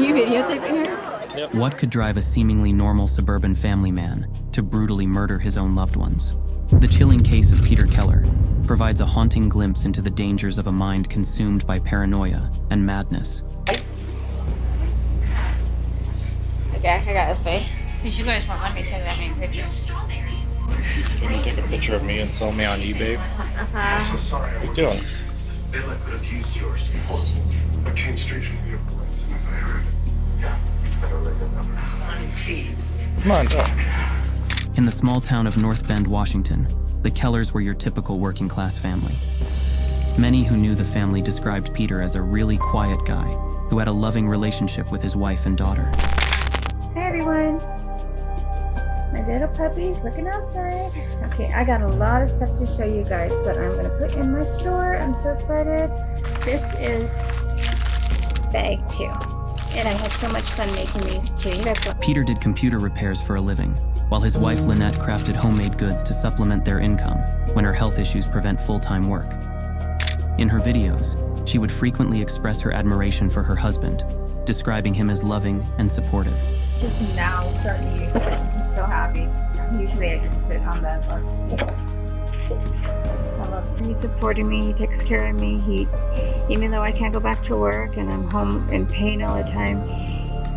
you videotaping her? Yep. What could drive a seemingly normal suburban family man to brutally murder his own loved ones? The chilling case of Peter Keller provides a haunting glimpse into the dangers of a mind consumed by paranoia and madness. Okay, I got this face. Because you guys won't let me take that many pictures. Can you take a picture of me and sell me on eBay? What are you doing? Bella could have used yours. I came straight from your place, as I heard. Yeah, better let them know. Honey, please. Come on, talk. In the small town of North Bend, Washington, the Kellers were your typical working-class family. Many who knew the family described Peter as a really quiet guy who had a loving relationship with his wife and daughter. Hey everyone, my little puppy's looking outside. Okay, I got a lot of stuff to show you guys that I'm gonna put in my store. I'm so excited. This is bag 2, and I had so much fun making these too. You guys go. Peter did computer repairs for a living, while his wife Lynette crafted homemade goods to supplement their income when her health issues prevent full-time work. In her videos, she would frequently express her admiration for her husband, describing him as loving and supportive. Just now starting to use it. I'm so happy. Usually I just sit on that, but I love him. He's supporting me, he takes care of me. Even though I can't go back to work and I'm home in pain all the time,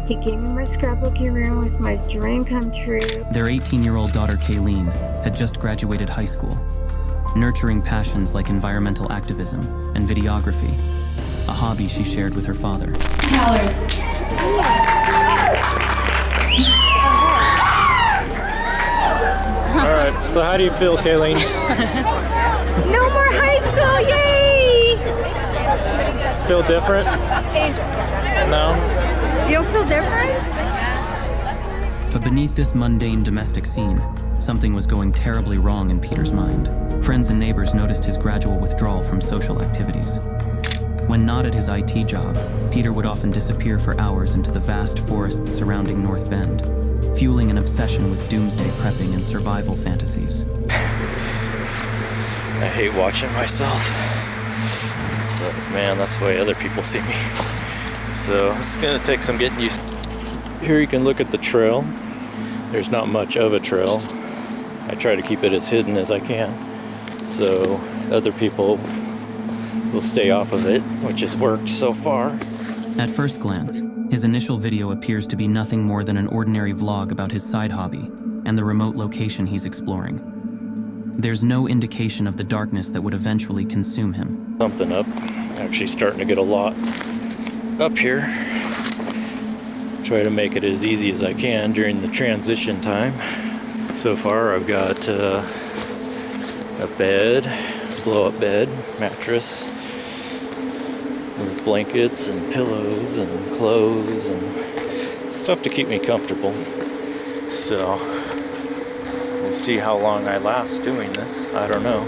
he gave me my scrapbooking room with my dream come true. Their 18-year-old daughter Kayleen had just graduated high school, nurturing passions like environmental activism and videography, a hobby she shared with her father. All right, so how do you feel, Kayleen? No more high school, yay! Feel different? No? You don't feel different? But beneath this mundane domestic scene, something was going terribly wrong in Peter's mind. Friends and neighbors noticed his gradual withdrawal from social activities. When not at his IT job, Peter would often disappear for hours into the vast forests surrounding North Bend, fueling an obsession with doomsday prepping and survival fantasies. I hate watching myself. So, man, that's the way other people see me. So, it's gonna take some getting used to. Here you can look at the trail. There's not much of a trail. I try to keep it as hidden as I can, so other people will stay off of it, which has worked so far. At first glance, his initial video appears to be nothing more than an ordinary vlog about his side hobby and the remote location he's exploring. There's no indication of the darkness that would eventually consume him. Something up. Actually starting to get a lot up here. Try to make it as easy as I can during the transition time. So far I've got a bed, blow-up bed, mattress, with blankets and pillows and clothes and stuff to keep me comfortable. So we'll see how long I last doing this. I don't know.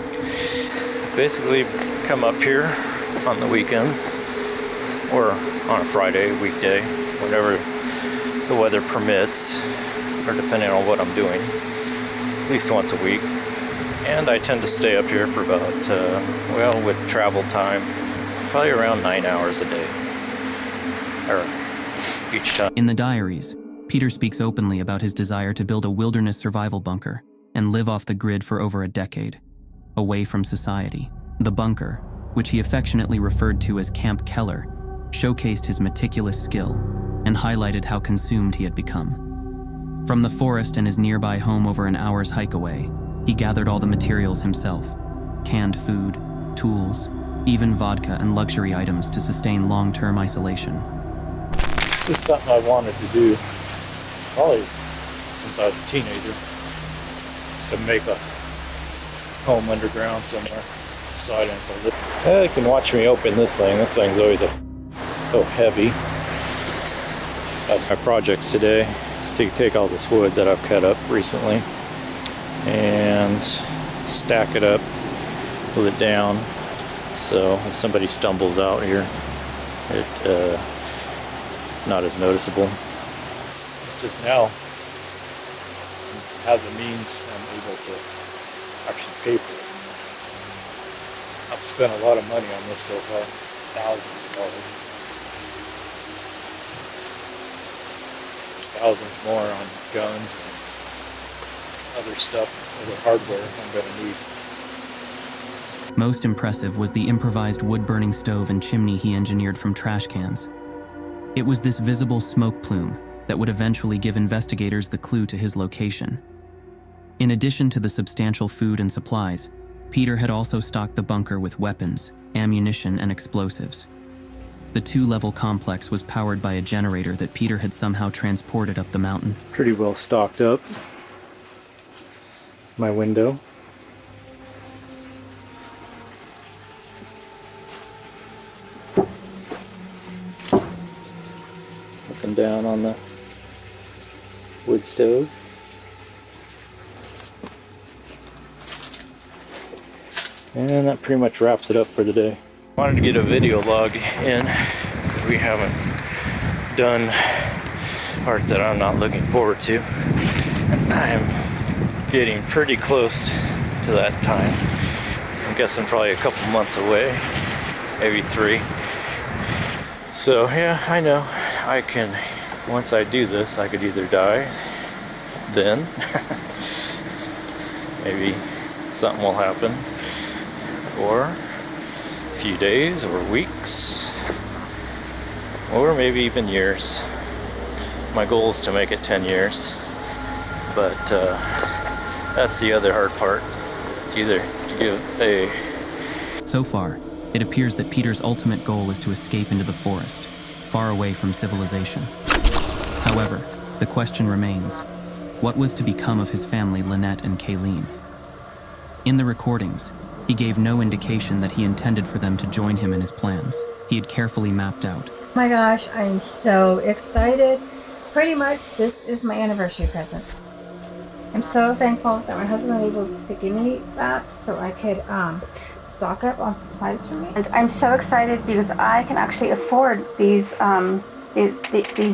Basically come up here on the weekends or on a Friday, weekday, whatever the weather permits, or depending on what I'm doing, at least once a week. And I tend to stay up here for about, well, with travel time, probably around 9 hours a day, or each time. In the diaries, Peter speaks openly about his desire to build a wilderness survival bunker and live off the grid for over a decade, away from society. The bunker, which he affectionately referred to as Camp Keller, showcased his meticulous skill and highlighted how consumed he had become. From the forest and his nearby home over an hour's hike away, he gathered all the materials himself: canned food, tools, even vodka and luxury items to sustain long-term isolation. This is something I wanted to do probably since I was a teenager, to make a home underground somewhere so I didn't have to live. You can watch me open this thing. This thing's always so heavy. My projects today is to take all this wood that I've cut up recently and stack it up, pull it down, so if somebody stumbles out here, it not as noticeable. Just now have the means, I'm able to actually pay for it. I've spent a lot of money on this so far, thousands of dollars. thousands more on guns and other stuff, other hardware I'm going to need. Most impressive was the improvised wood-burning stove and chimney he engineered from trash cans. It was this visible smoke plume that would eventually give investigators the clue to his location. In addition to the substantial food and supplies, Peter had also stocked the bunker with weapons, ammunition, and explosives. The 2-level complex was powered by a generator that Peter had somehow transported up the mountain. Pretty well stocked up. My window. Looking down on the wood stove. And that pretty much wraps it up for the day. Wanted to get a video log in because we haven't done part that I'm not looking forward to. I'm getting pretty close to that time. I'm guessing probably a couple months away, maybe 3. So yeah, I know I can, once I do this, I could either die then, maybe something will happen, or a few days or weeks, or maybe even years. My goal is to make it 10 years, but that's the other hard part. Either to give a... So far, it appears that Peter's ultimate goal is to escape into the forest, far away from civilization. However, the question remains, what was to become of his family, Lynette and Kayleen? In the recordings, he gave no indication that he intended for them to join him in his plans. He had carefully mapped out. Oh my gosh, I'm so excited. Pretty much, this is my anniversary present. I'm so thankful that my husband was able to give me that so I could stock up on supplies for me. And I'm so excited because I can actually afford these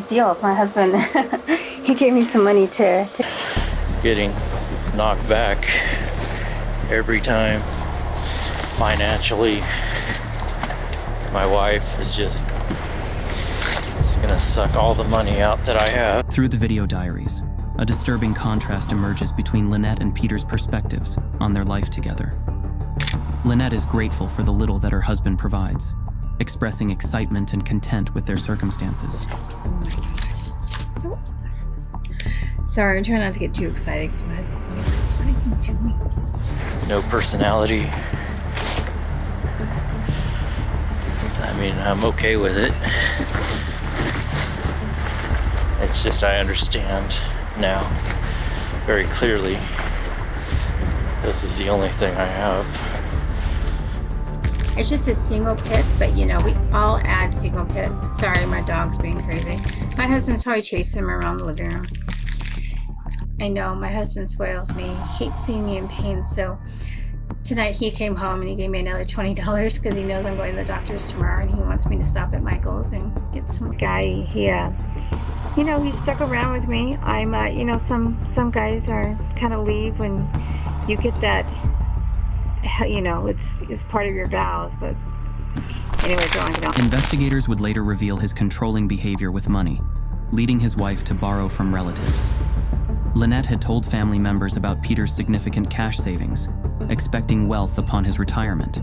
deals. My husband, he gave me some money to... Getting knocked back every time financially. My wife is just gonna suck all the money out that I have. Through the video diaries, a disturbing contrast emerges between Lynette and Peter's perspectives on their life together. Lynette is grateful for the little that her husband provides, expressing excitement and content with their circumstances. Oh my gosh, so awesome. Sorry, I'm trying not to get too excited because my husband's something to me. No personality. I mean, I'm okay with it. It's just I understand now very clearly this is the only thing I have. It's just a single pit, but you know, we all add single pit. Sorry, my dog's being crazy. My husband's probably chasing him around the living room. I know, my husband spoils me. He hates seeing me in pain, so tonight he came home and he gave me another $20 because he knows I'm going to the doctor's tomorrow and he wants me to stop at Michael's and get some... Guy, he stuck around with me. I'm, some guys are kind of leave when you get that, it's part of your vows, but anyway, go on. Investigators would later reveal his controlling behavior with money, leading his wife to borrow from relatives. Lynette had told family members about Peter's significant cash savings, expecting wealth upon his retirement.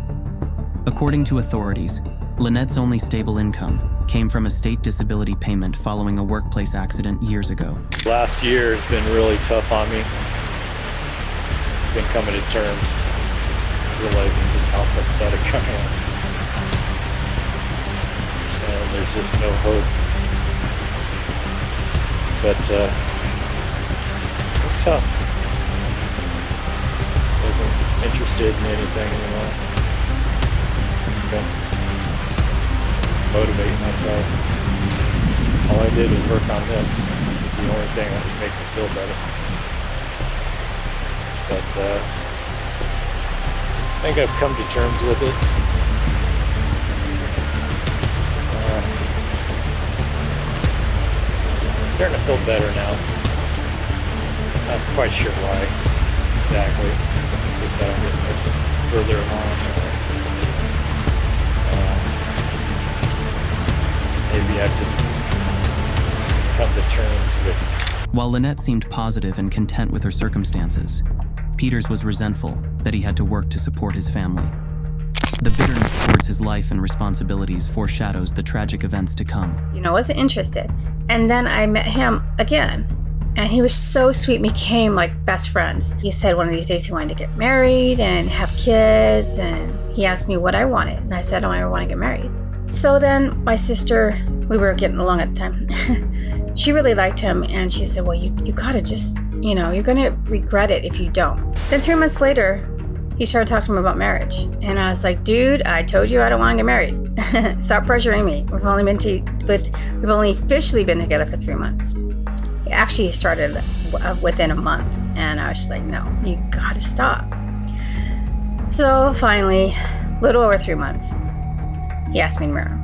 According to authorities, Lynette's only stable income came from a state disability payment following a workplace accident years ago. Last year has been really tough on me. I've been coming to terms, realizing just how pathetic I am. And there's just no hope. But it's tough. Wasn't interested in anything anymore. Okay. Motivate myself. All I did was work on this. This is the only thing that would make me feel better. But I think I've come to terms with it. Starting to feel better now. Not quite sure why exactly. It's just that I'm getting this further along. Maybe I've just come to terms with While Lynette seemed positive and content with her circumstances, Peters was resentful that he had to work to support his family. The bitterness towards his life and responsibilities foreshadows the tragic events to come. Wasn't interested. And then I met him again. And he was so sweet, we became like best friends. He said one of these days he wanted to get married and have kids, and he asked me what I wanted. And I said, I don't ever want to get married. So then my sister, we were getting along at the time, she really liked him, and she said, well, you gotta just, you're gonna regret it if you don't. Then 3 months later, he started talking to me about marriage. And I was like, dude, I told you I don't want to get married. Stop pressuring me. We've only officially been together for 3 months. It actually started within a month, and I was just like, no, you gotta stop. So finally, a little over 3 months, he asked me to marry him.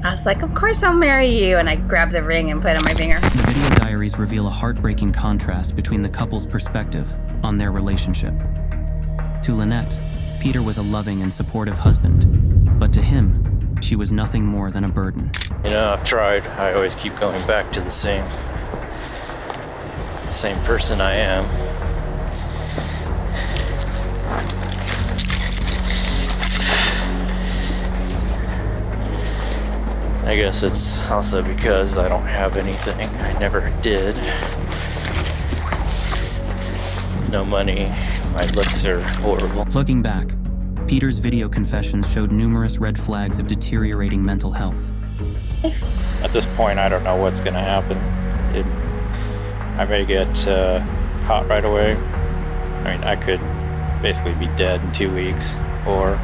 I was like, of course I'll marry you, and I grabbed the ring and put it on my finger. The video diaries reveal a heartbreaking contrast between the couple's perspective on their relationship. To Lynette, Peter was a loving and supportive husband, but to him, she was nothing more than a burden. I've tried. I always keep going back to the same person I am. I guess it's also because I don't have anything. I never did. No money. My looks are horrible. Looking back, Peter's video confessions showed numerous red flags of deteriorating mental health. At this point, I don't know what's going to happen. I may get caught right away. I mean, I could basically be dead in 2 weeks or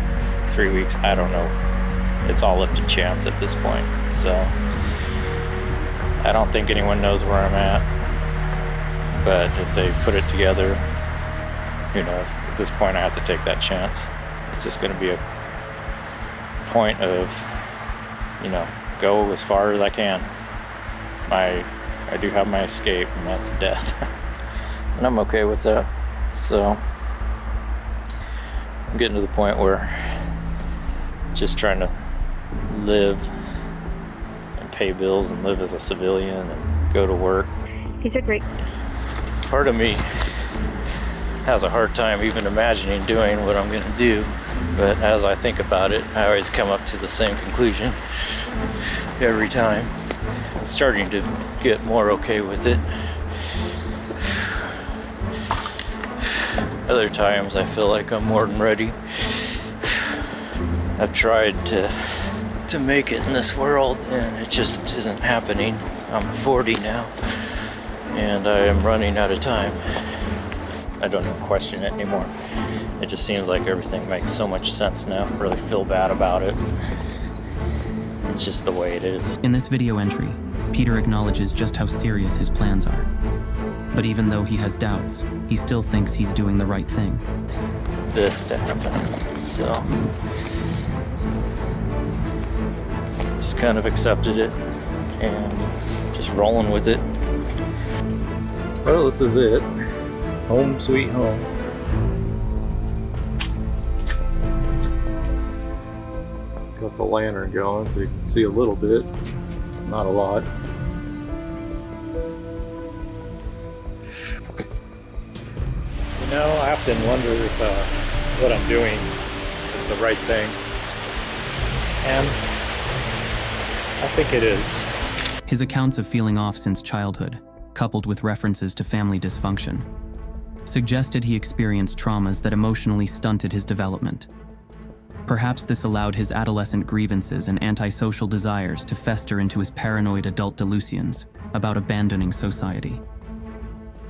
3 weeks. I don't know. It's all up to chance at this point. So I don't think anyone knows where I'm at. But if they put it together, who knows? At this point, I have to take that chance. It's just going to be a point of, go as far as I can. I do have my escape, and that's death. And I'm okay with that. So I'm getting to the point where just trying to live and pay bills and live as a civilian and go to work. These are great. Part of me has a hard time even imagining doing what I'm going to do. But as I think about it, I always come up to the same conclusion every time. I'm starting to get more okay with it. Other times I feel like I'm more than ready. I've tried to make it in this world, and it just isn't happening. I'm 40 now, and I am running out of time. I don't even question it anymore. It just seems like everything makes so much sense now. I really feel bad about it. It's just the way it is. In this video entry, Peter acknowledges just how serious his plans are. But even though he has doubts, he still thinks he's doing the right thing. This to happen. So just kind of accepted it and just rolling with it. Well, this is it. Home sweet home. Got the lantern going so you can see a little bit, not a lot. I often wonder if what I'm doing is the right thing. And I think it is. His accounts of feeling off since childhood, coupled with references to family dysfunction, suggested he experienced traumas that emotionally stunted his development. Perhaps this allowed his adolescent grievances and antisocial desires to fester into his paranoid adult delusions about abandoning society.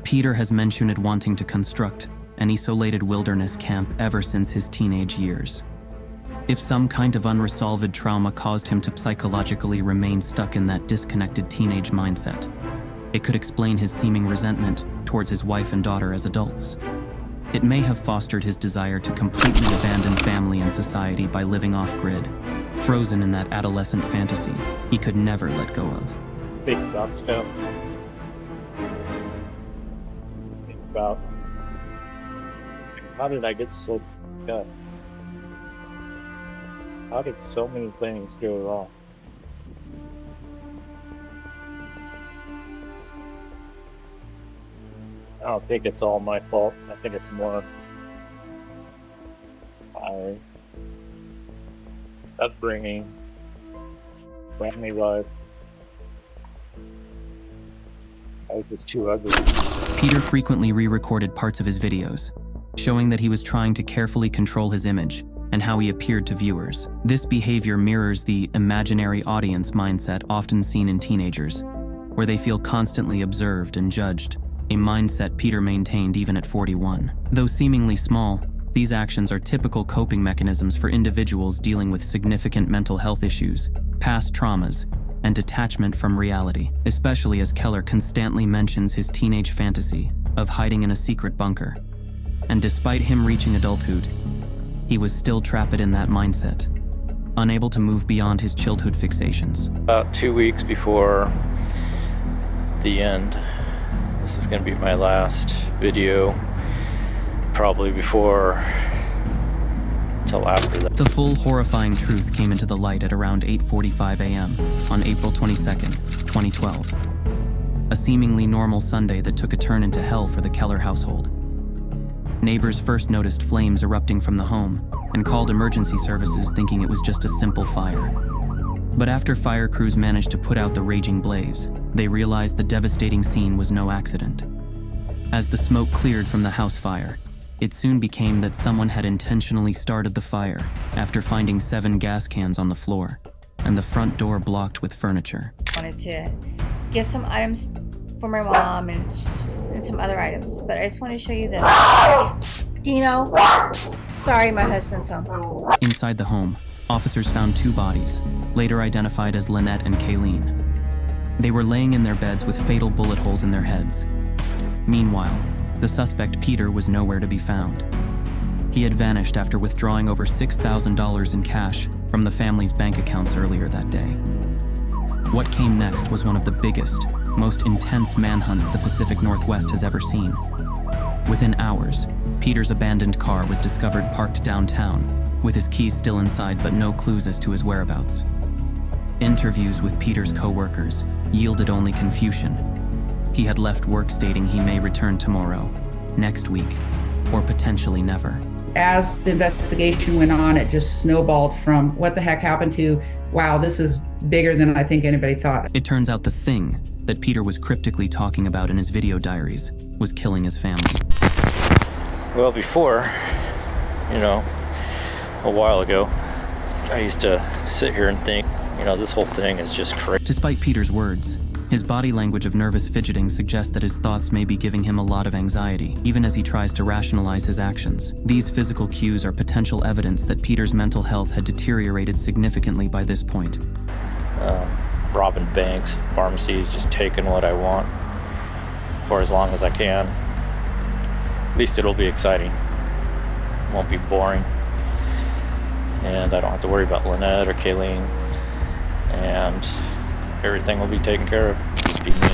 Peter has mentioned wanting to construct an isolated wilderness camp ever since his teenage years. If some kind of unresolved trauma caused him to psychologically remain stuck in that disconnected teenage mindset, it could explain his seeming resentment towards his wife and daughter as adults. It may have fostered his desire to completely abandon family and society by living off-grid, frozen in that adolescent fantasy he could never let go of. Think about stuff. Think about, how did I get so f***ed up? How did so many things go wrong? don't think it's all my fault. I think it's more my upbringing, family life. I was just too ugly. Peter frequently re-recorded parts of his videos, showing that he was trying to carefully control his image and how he appeared to viewers. This behavior mirrors the imaginary audience mindset often seen in teenagers, where they feel constantly observed and judged, a mindset Peter maintained even at 41. Though seemingly small, these actions are typical coping mechanisms for individuals dealing with significant mental health issues, past traumas, and detachment from reality, especially as Keller constantly mentions his teenage fantasy of hiding in a secret bunker. And despite him reaching adulthood, he was still trapped in that mindset, unable to move beyond his childhood fixations. About 2 weeks before the end, this is going to be my last video, probably before till after that. The full horrifying truth came into the light at around 8:45 a.m. on April 22nd, 2012. A seemingly normal Sunday that took a turn into hell for the Keller household. Neighbors first noticed flames erupting from the home and called emergency services thinking it was just a simple fire. But after fire crews managed to put out the raging blaze, they realized the devastating scene was no accident. As the smoke cleared from the house fire, it soon became that someone had intentionally started the fire after finding 7 gas cans on the floor and the front door blocked with furniture. I wanted to give some items for my mom and some other items, but I just want to show you the Dino. Sorry, my husband's home. Inside the home, officers found 2 bodies, later identified as Lynette and Kayleen. They were laying in their beds with fatal bullet holes in their heads. Meanwhile, the suspect Peter was nowhere to be found. He had vanished after withdrawing over $6,000 in cash from the family's bank accounts earlier that day. What came next was one of the biggest, most intense manhunts the Pacific Northwest has ever seen. Within hours, Peter's abandoned car was discovered parked downtown, with his keys still inside but no clues as to his whereabouts. Interviews with Peter's co-workers yielded only confusion. He had left work stating he may return tomorrow, next week, or potentially never. As the investigation went on, it just snowballed from what the heck happened to, wow, this is bigger than I think anybody thought. It turns out the thing that Peter was cryptically talking about in his video diaries was killing his family. Well, before, a while ago, I used to sit here and think, this whole thing is just crazy. Despite Peter's words, his body language of nervous fidgeting suggests that his thoughts may be giving him a lot of anxiety, even as he tries to rationalize his actions. These physical cues are potential evidence that Peter's mental health had deteriorated significantly by this point. Robbing banks, pharmacies, just taking what I want for as long as I can. At least it'll be exciting. It won't be boring. And I don't have to worry about Lynette or Kayleen. And everything will be taken care of.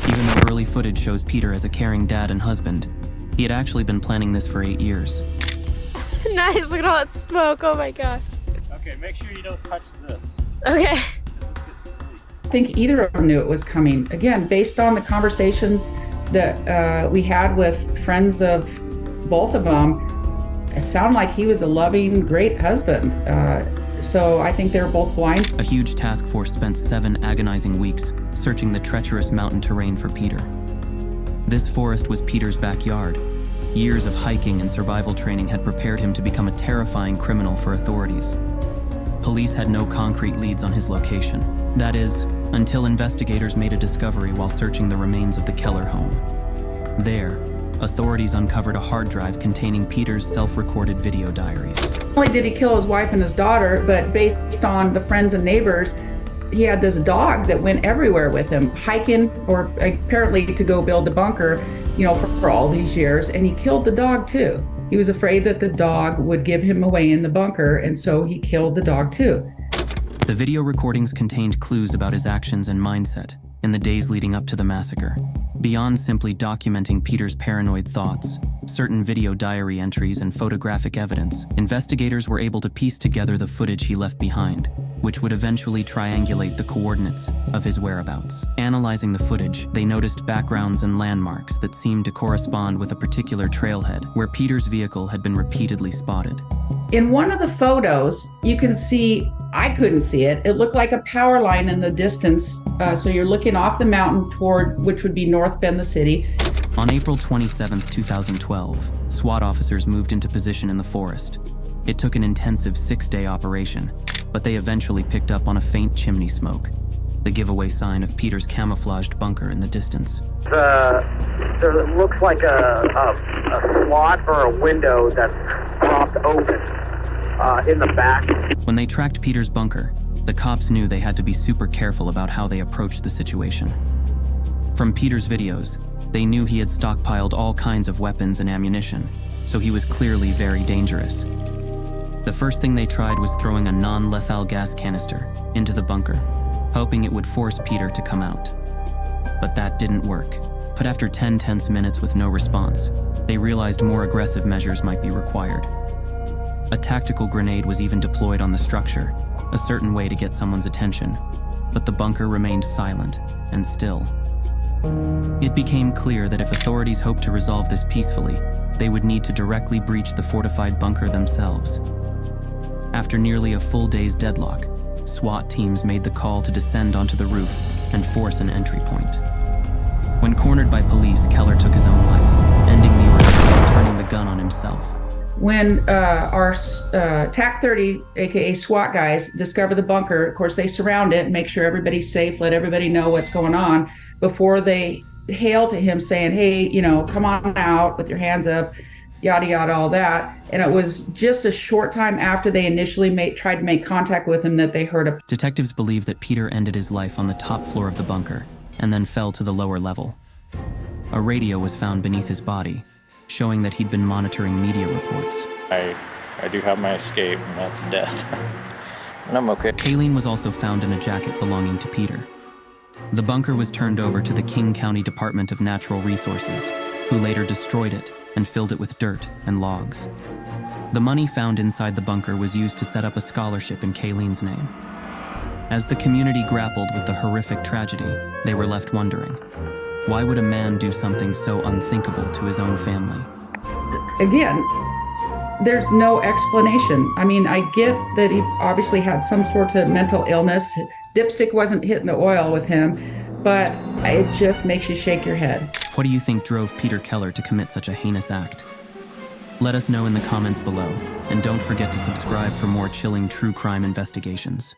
Even though early footage shows Peter as a caring dad and husband, he had actually been planning this for 8 years. Nice, look at all that smoke, oh my gosh. Okay, make sure you don't touch this. Okay. I think either of them knew it was coming. Again, based on the conversations that we had with friends of both of them, it sounded like he was a loving, great husband. So I think they were both blind. A huge task force spent 7 agonizing weeks searching the treacherous mountain terrain for Peter. This forest was Peter's backyard. Years of hiking and survival training had prepared him to become a terrifying criminal for authorities. Police had no concrete leads on his location. That is, until investigators made a discovery while searching the remains of the Keller home. There, authorities uncovered a hard drive containing Peter's self-recorded video diaries. Not only did he kill his wife and his daughter, but based on the friends and neighbors, he had this dog that went everywhere with him, hiking or apparently to go build a bunker, for all these years, and he killed the dog too. He was afraid that the dog would give him away in the bunker, and so he killed the dog too. The video recordings contained clues about his actions and mindset in the days leading up to the massacre. Beyond simply documenting Peter's paranoid thoughts, certain video diary entries and photographic evidence, investigators were able to piece together the footage he left behind, which would eventually triangulate the coordinates of his whereabouts. Analyzing the footage, they noticed backgrounds and landmarks that seemed to correspond with a particular trailhead where Peter's vehicle had been repeatedly spotted. In one of the photos, you can see, I couldn't see it, it looked like a power line in the distance. So you're looking off the mountain toward, which would be North Bend, the city. On April 27, 2012, SWAT officers moved into position in the forest. It took an intensive 6-day operation, but they eventually picked up on a faint chimney smoke, the giveaway sign of Peter's camouflaged bunker in the distance. There looks like a slot or a window that's propped open in the back. When they tracked Peter's bunker, the cops knew they had to be super careful about how they approached the situation. From Peter's videos, they knew he had stockpiled all kinds of weapons and ammunition, so he was clearly very dangerous. The first thing they tried was throwing a non-lethal gas canister into the bunker, hoping it would force Peter to come out. But that didn't work. But after 10 tense minutes with no response, they realized more aggressive measures might be required. A tactical grenade was even deployed on the structure, a certain way to get someone's attention, but the bunker remained silent and still. It became clear that if authorities hoped to resolve this peacefully, they would need to directly breach the fortified bunker themselves. After nearly a full day's deadlock, SWAT teams made the call to descend onto the roof and force an entry point. When cornered by police, Keller took his own life, ending the ordeal and turning the gun on himself. When our TAC 30, aka SWAT guys, discover the bunker, of course they surround it and make sure everybody's safe, let everybody know what's going on before they hail to him saying, hey, come on out with your hands up, yada, yada, all that. And it was just a short time after they initially tried to make contact with him that they heard a... Detectives believe that Peter ended his life on the top floor of the bunker and then fell to the lower level. A radio was found beneath his body, showing that he'd been monitoring media reports. I do have my escape, and that's death. And I'm okay. Kayleen was also found in a jacket belonging to Peter. The bunker was turned over to the King County Department of Natural Resources, who later destroyed it and filled it with dirt and logs. The money found inside the bunker was used to set up a scholarship in Kayleen's name. As the community grappled with the horrific tragedy, they were left wondering, why would a man do something so unthinkable to his own family? Again, there's no explanation. I mean, I get that he obviously had some sort of mental illness. Dipstick wasn't hitting the oil with him, but it just makes you shake your head. What do you think drove Peter Keller to commit such a heinous act? Let us know in the comments below, and don't forget to subscribe for more chilling true crime investigations.